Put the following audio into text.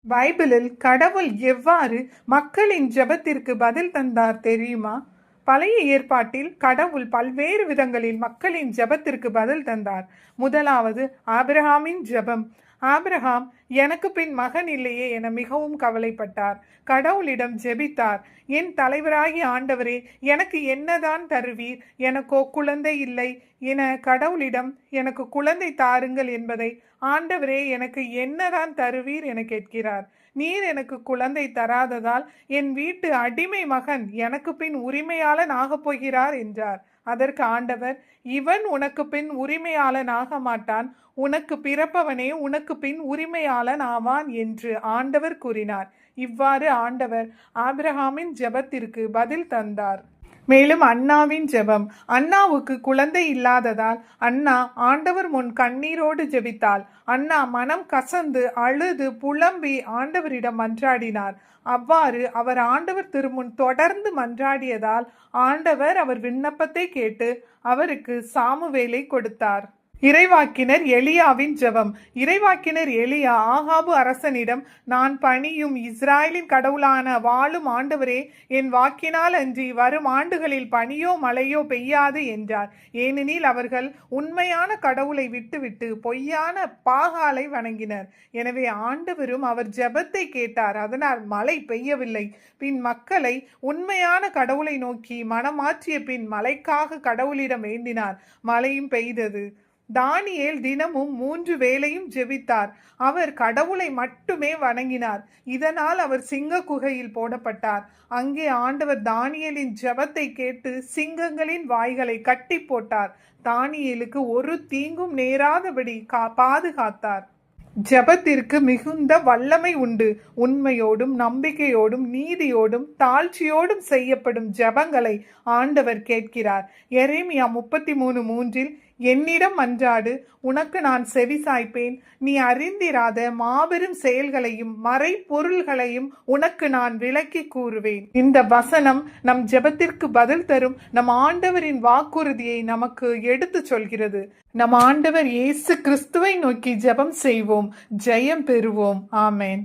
பைபிளில் கடவுள் எவ்வாறு மக்களின் ஜெபத்திற்கு பதில் தந்தார் தெரியுமா? பழைய ஏற்பாட்டில் கடவுள் பல்வேறு விதங்களில் மக்களின் ஜெபத்திற்கு பதில் தந்தார். முதலாவது ஆபிரகாமின் ஜெபம். ஆபிரகாம் எனக்கு பின் மகன் இல்லையே என மிகவும் கவலைப்பட்டார். கடவுளிடம் ஜெபித்தார். என் தலைவராகிய ஆண்டவரே, எனக்கு என்னதான் தருவீர்? எனக்கோ குழந்தை இல்லை என கடவுளிடம் எனக்கு குழந்தை தாருங்கள் என்பதை ஆண்டவரே எனக்கு என்னதான் தருவீர் என கேட்கிறார். நீர் எனக்கு குழந்தை தராததால் என் வீட்டு அடிமை மகன் எனக்கு பின் உரிமையாளன் ஆகப் போகிறார் என்றார். அதற்கு ஆண்டவர், இவன் உனக்கு பின் உரிமையாளன் ஆக மாட்டான், உனக்கு பிறப்பவனே உனக்கு பின் உரிமையாளன் ஆவான் என்று ஆண்டவர் கூறினார். இவ்வாறு ஆண்டவர் ஆபிரகாமின் ஜெபத்திற்கு பதில் தந்தார். மேலும் அன்னாவின் ஜெபம். அன்னாவுக்கு குழந்தை இல்லாததால் அன்னா ஆண்டவர் முன் கண்ணீரோடு ஜெபித்தாள். அன்னா மனம் கசந்து அழுது புலம்பி ஆண்டவரிடம் மன்றாடினார். அவ்வாறு அவர் ஆண்டவர் திருமுன் தொடர்ந்து மன்றாடியதால் ஆண்டவர் அவர் விண்ணப்பத்தை கேட்டு அவருக்கு சாமுவேலை கொடுத்தார். இறைவாக்கினர் எலியாவின் ஜெபம். இறைவாக்கினர் எலியா ஆகாபு அரசனிடம், நான் பணியும் இஸ்ராயலின் கடவுளான வாழும் ஆண்டவரே, என் வாக்கினால் அன்றி வரும் ஆண்டுகளில் பனியோ மழையோ பெய்யாது என்றார். ஏனெனில் அவர்கள் உண்மையான கடவுளை விட்டுவிட்டு பொய்யான பாகாலை வணங்கினர். எனவே ஆண்டவரும் அவர் ஜெபத்தை கேட்டார். அதனால் மழை பெய்யவில்லை. பின் மக்களை உண்மையான கடவுளை நோக்கி மனமாற்றிய பின் மழைக்காக கடவுளிடம் வேண்டினார். மழையும் பெய்தது. தானியேல் தினமும் 3 வேளையும் ஜெபித்தார். அவர் கடவுளை மட்டுமே வணங்கினார். இதனால் அவர் சிங்க குகையில் போடப்பட்டார். அங்கே ஆண்டவர் தானியேலின் ஜெபத்தை கேட்டு சிங்கங்களின் வாய்களை கட்டி போட்டார். தானியேலுக்கு ஒரு தீங்கும் நேராதபடி பாதுகாத்தார். ஜெபத்திற்கு மிகுந்த வல்லமை உண்டு. உண்மையோடும் நம்பிக்கையோடும் நீதியோடும் தாழ்ச்சியோடும் செய்யப்படும் ஜெபங்களை ஆண்டவர் கேட்கிறார். எரேமியா 33:3 என்னிடம் மன்றாடு, உனக்கு நான் செவி சாய்ப்பேன். நீ அறிந்திராத மாபெரும் செயல்களையும் மறை பொருள்களையும் உனக்கு நான் விளக்கி கூறுவேன். இந்த வசனம் நம் ஜெபத்திற்கு பதில் தரும் நம் ஆண்டவரின் வாக்குறுதியை நமக்கு எடுத்து சொல்கிறது. நம் ஆண்டவர் இயேசு கிறிஸ்துவை நோக்கி ஜெபம் செய்வோம், ஜெயம் பெறுவோம். ஆமேன்.